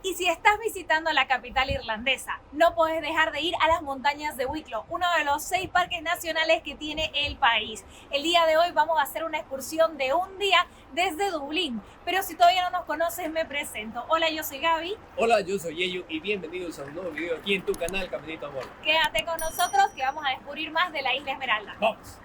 Y si estás visitando la capital irlandesa, no puedes dejar de ir a las montañas de Wicklow, uno de los 6 parques nacionales que tiene el país. El día de hoy vamos a hacer una excursión de un día desde Dublín. Pero si todavía no nos conoces, me presento. Hola, yo soy Gaby. Hola, yo soy Yeyu y bienvenidos a un nuevo video aquí en tu canal Caminito Amor. Quédate con nosotros que vamos a descubrir más de la Isla Esmeralda. ¡Vamos!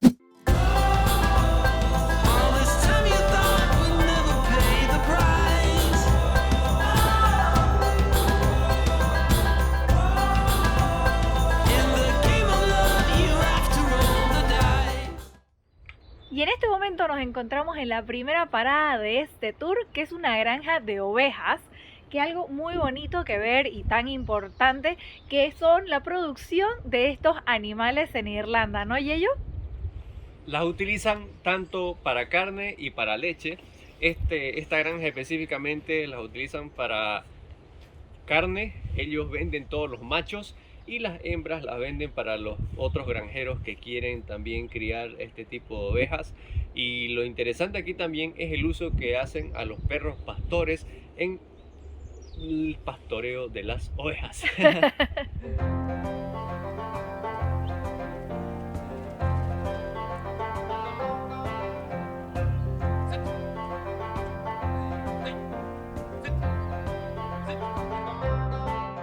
Y en este momento nos encontramos en la primera parada de este tour, que es una granja de ovejas, que es algo muy bonito que ver y tan importante, que son la producción de estos animales en Irlanda, ¿no, Yeyo? Las utilizan tanto para carne y para leche. Esta granja específicamente las utilizan para carne. Ellos venden todos los machos y las hembras las venden para los otros granjeros que quieren también criar este tipo de ovejas. Y lo interesante aquí también es el uso que hacen a los perros pastores en el pastoreo de las ovejas.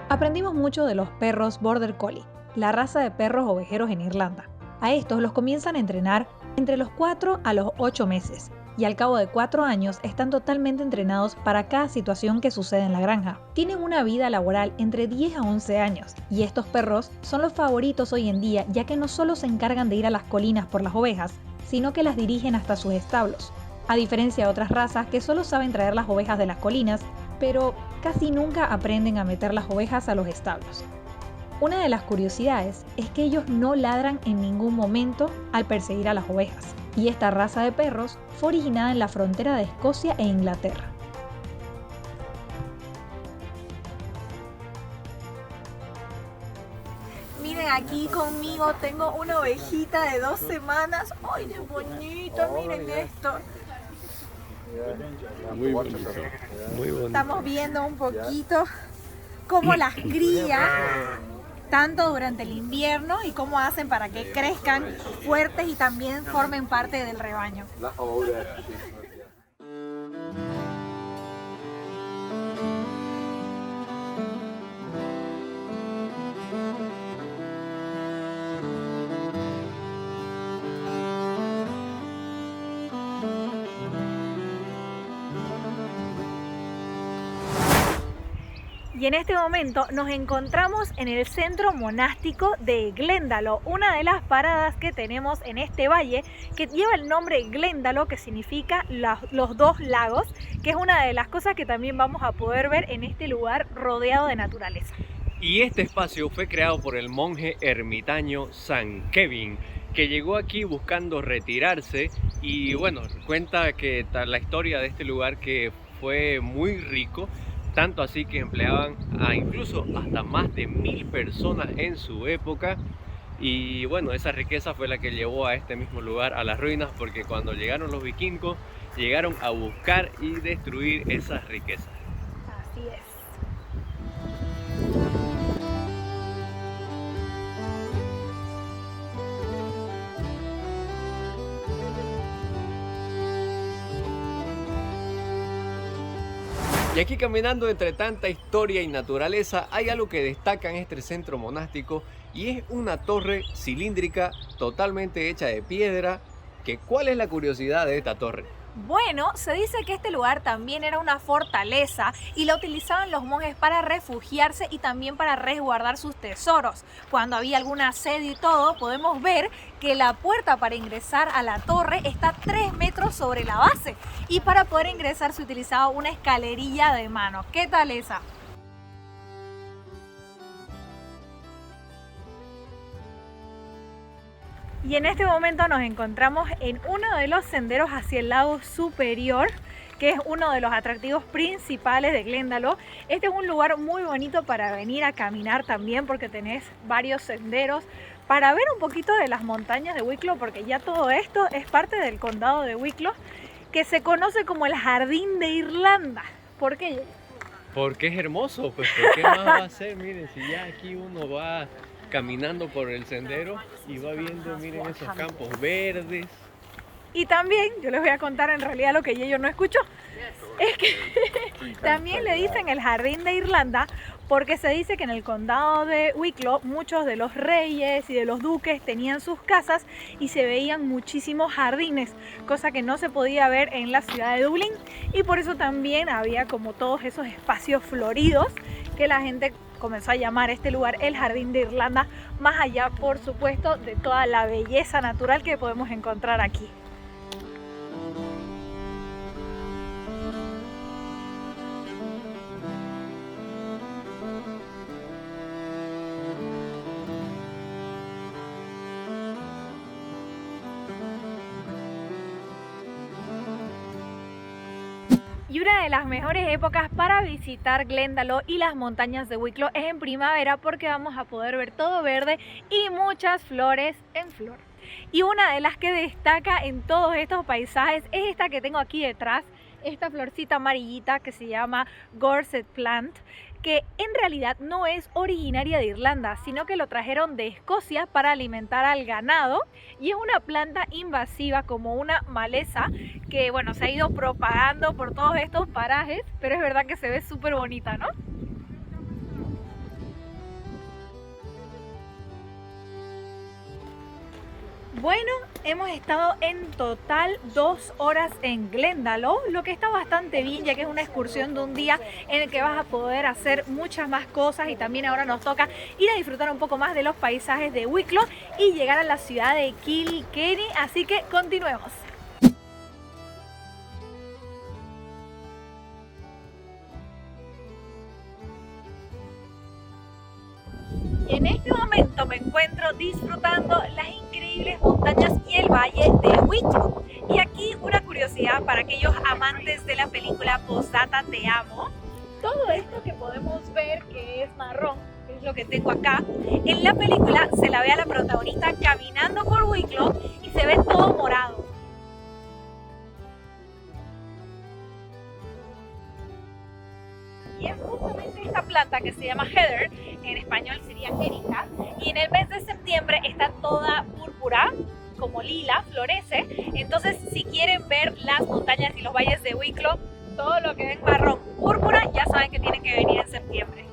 Aprendimos mucho de los perros Border Collie, la raza de perros ovejeros en Irlanda. A estos los comienzan a entrenar entre los 4 a los 8 meses y al cabo de 4 años están totalmente entrenados para cada situación que sucede en la granja. Tienen una vida laboral entre 10 a 11 años y estos perros son los favoritos hoy en día, ya que no solo se encargan de ir a las colinas por las ovejas, sino que las dirigen hasta sus establos. A diferencia de otras razas que solo saben traer las ovejas de las colinas, pero casi nunca aprenden a meter las ovejas a los establos. Una de las curiosidades es que ellos no ladran en ningún momento al perseguir a las ovejas, y esta raza de perros fue originada en la frontera de Escocia e Inglaterra. Miren, aquí conmigo tengo una ovejita de 2 semanas. ¡Ay, qué bonito! Miren esto. Muy bonito, muy bonito. Estamos viendo un poquito cómo las crían, tanto durante el invierno y cómo hacen para que crezcan fuertes y también formen parte del rebaño. Y en este momento nos encontramos en el centro monástico de Glendalough, una de las paradas que tenemos en este valle que lleva el nombre Glendalough, que significa los 2 lagos, que es una de las cosas que también vamos a poder ver en este lugar rodeado de naturaleza. Y este espacio fue creado por el monje ermitaño San Kevin, que llegó aquí buscando retirarse y bueno, cuenta que la historia de este lugar que fue muy rico, tanto así que empleaban a incluso hasta más de 1000 personas en su época. Y bueno, esa riqueza fue la que llevó a este mismo lugar a las ruinas, porque cuando llegaron los vikingos, llegaron a buscar y destruir esas riquezas. Así es. Y aquí, caminando entre tanta historia y naturaleza, hay algo que destaca en este centro monástico y es una torre cilíndrica totalmente hecha de piedra. ¿Cuál es la curiosidad de esta torre? Bueno, se dice que este lugar también era una fortaleza y la utilizaban los monjes para refugiarse y también para resguardar sus tesoros. Cuando había algún asedio y todo, podemos ver que la puerta para ingresar a la torre está 3 metros sobre la base y para poder ingresar se utilizaba una escalerilla de mano. ¿Qué tal esa? Y en este momento nos encontramos en uno de los senderos hacia el lago superior, que es uno de los atractivos principales de Glendalough. Este es un lugar muy bonito para venir a caminar también, porque tenés varios senderos para ver un poquito de las montañas de Wicklow, porque ya todo esto es parte del condado de Wicklow, que se conoce como el Jardín de Irlanda. ¿Por qué? Porque es hermoso, pues ¿por qué más va a ser? Miren, si ya aquí uno va caminando por el sendero y va viendo, miren esos campos verdes. Y también, yo les voy a contar en realidad lo que Yeyo no escuchó, es que también le dicen el jardín de Irlanda porque se dice que en el condado de Wicklow muchos de los reyes y de los duques tenían sus casas y se veían muchísimos jardines, cosa que no se podía ver en la ciudad de Dublín, y por eso también había como todos esos espacios floridos que la gente comenzó a llamar este lugar el Jardín de Irlanda, más allá por supuesto de toda la belleza natural que podemos encontrar aquí. Y una de las mejores épocas para visitar Glendalough y las montañas de Wicklow es en primavera, porque vamos a poder ver todo verde y muchas flores en flor. Y una de las que destaca en todos estos paisajes es esta que tengo aquí detrás, esta florcita amarillita que se llama Gorset Plant, que en realidad no es originaria de Irlanda, sino que lo trajeron de Escocia para alimentar al ganado, y es una planta invasiva como una maleza que bueno, se ha ido propagando por todos estos parajes, pero es verdad que se ve súper bonita, ¿no? Bueno, hemos estado en total 2 horas en Glendalough, lo que está bastante bien, ya que es una excursión de un día en el que vas a poder hacer muchas más cosas, y también ahora nos toca ir a disfrutar un poco más de los paisajes de Wicklow y llegar a la ciudad de Kilkenny, así que continuemos. Y en este momento me encuentro disfrutando las increíbles montañas y el valle de Wicklow. Y aquí una curiosidad para aquellos amantes de la película Postdata Te Amo. Todo esto que podemos ver que es marrón, que es lo que tengo acá, en la película se la ve a la protagonista caminando por Wicklow y se ve todo morado. Y es justamente esta planta que se llama heather, en español sería Erika, y en el mes de septiembre está toda púrpura, como lila, florece. Entonces si quieren ver las montañas y los valles de Wicklow, todo lo que ven marrón, púrpura, ya saben que tienen que venir en septiembre.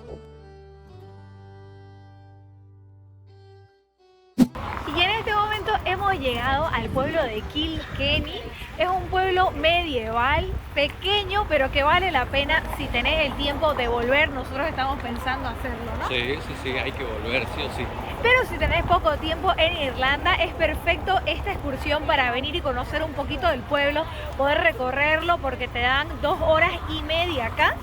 Y en este momento hemos llegado al pueblo de Kilkenny. Es un pueblo medieval, pequeño, pero que vale la pena si tenés el tiempo de volver. Nosotros estamos pensando hacerlo, ¿no? Sí, hay que volver, sí o sí. Pero si tenés poco tiempo en Irlanda, es perfecto esta excursión para venir y conocer un poquito del pueblo, poder recorrerlo, porque te dan 2 horas y media acá.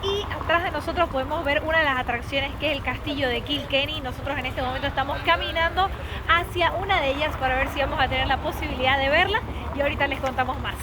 Y atrás de nosotros podemos ver una de las atracciones, que es el castillo de Kilkenny. Nosotros en este momento estamos caminando hacia una de ellas para ver si vamos a tener la posibilidad de verla, y ahorita les contamos más.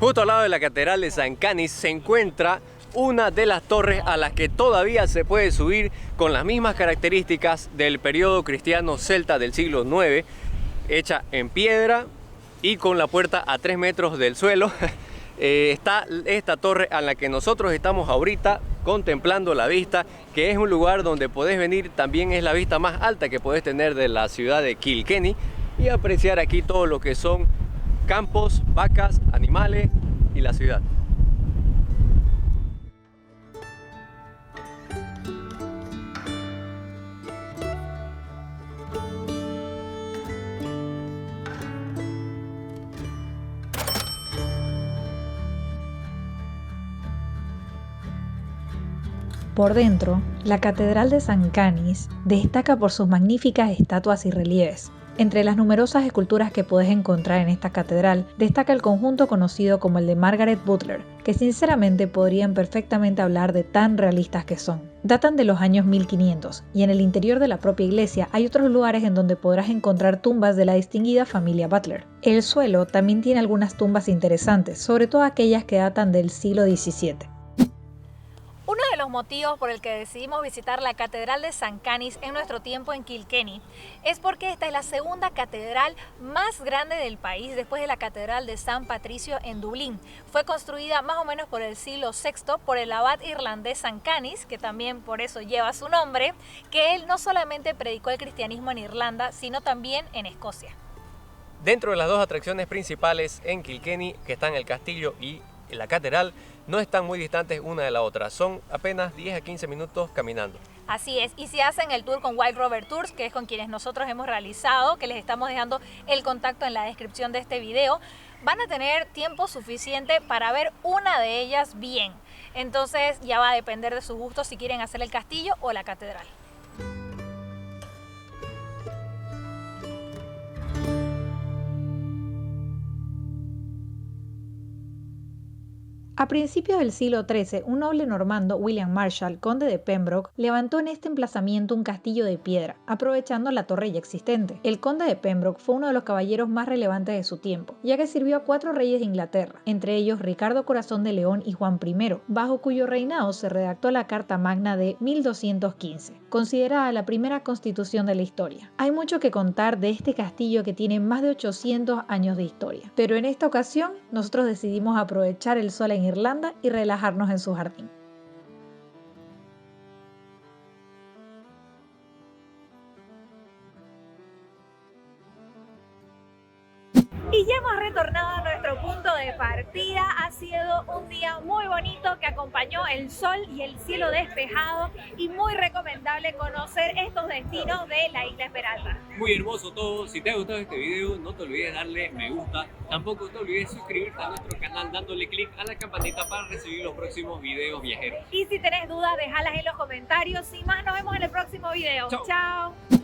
Justo al lado de la Catedral de San Canis se encuentra una de las torres a las que todavía se puede subir, con las mismas características del periodo cristiano celta del siglo IX, hecha en piedra y con la puerta a 3 metros del suelo. Está esta torre a la que nosotros estamos ahorita contemplando la vista, que es un lugar donde podés venir. También es la vista más alta que podés tener de la ciudad de Kilkenny, y apreciar aquí todo lo que son campos, vacas, animales y la ciudad. Por dentro, la Catedral de San Canis destaca por sus magníficas estatuas y relieves. Entre las numerosas esculturas que puedes encontrar en esta catedral, destaca el conjunto conocido como el de Margaret Butler, que sinceramente podrían perfectamente hablar de tan realistas que son. Datan de los años 1500, y en el interior de la propia iglesia hay otros lugares en donde podrás encontrar tumbas de la distinguida familia Butler. El suelo también tiene algunas tumbas interesantes, sobre todo aquellas que datan del siglo XVII. Uno de los motivos por el que decidimos visitar la Catedral de San Canis en nuestro tiempo en Kilkenny es porque esta es la segunda catedral más grande del país después de la Catedral de San Patricio en Dublín. Fue construida más o menos por el siglo VI por el abad irlandés San Canis, que también por eso lleva su nombre, que él no solamente predicó el cristianismo en Irlanda, sino también en Escocia. Dentro de las dos atracciones principales en Kilkenny, que están el castillo y la catedral, no están muy distantes una de la otra, son apenas 10 a 15 minutos caminando. Así es, y si hacen el tour con Wild Rover Tours, que es con quienes nosotros hemos realizado, que les estamos dejando el contacto en la descripción de este video, van a tener tiempo suficiente para ver una de ellas bien. Entonces ya va a depender de sus gustos si quieren hacer el castillo o la catedral. A principios del siglo XIII, un noble normando, William Marshall, conde de Pembroke, levantó en este emplazamiento un castillo de piedra, aprovechando la torre ya existente. El conde de Pembroke fue uno de los caballeros más relevantes de su tiempo, ya que sirvió a 4 reyes de Inglaterra, entre ellos Ricardo Corazón de León y Juan I, bajo cuyo reinado se redactó la Carta Magna de 1215, considerada la primera constitución de la historia. Hay mucho que contar de este castillo que tiene más de 800 años de historia, pero en esta ocasión nosotros decidimos aprovechar el sol en Irlanda y relajarnos en su jardín. Y ya hemos retornado a nuestro punto de partida. Ha sido un día muy bonito que acompañó el sol y el cielo despejado y muy recomendable conocer estos destinos de la Isla Esmeralda. Muy hermoso todo. Si te ha gustado este video, no te olvides darle me gusta. Tampoco te olvides suscribirte a nuestro canal dándole click a la campanita para recibir los próximos videos viajeros. Y si tenés dudas, déjalas en los comentarios. Sin más, nos vemos en el próximo video. Chao. Chao.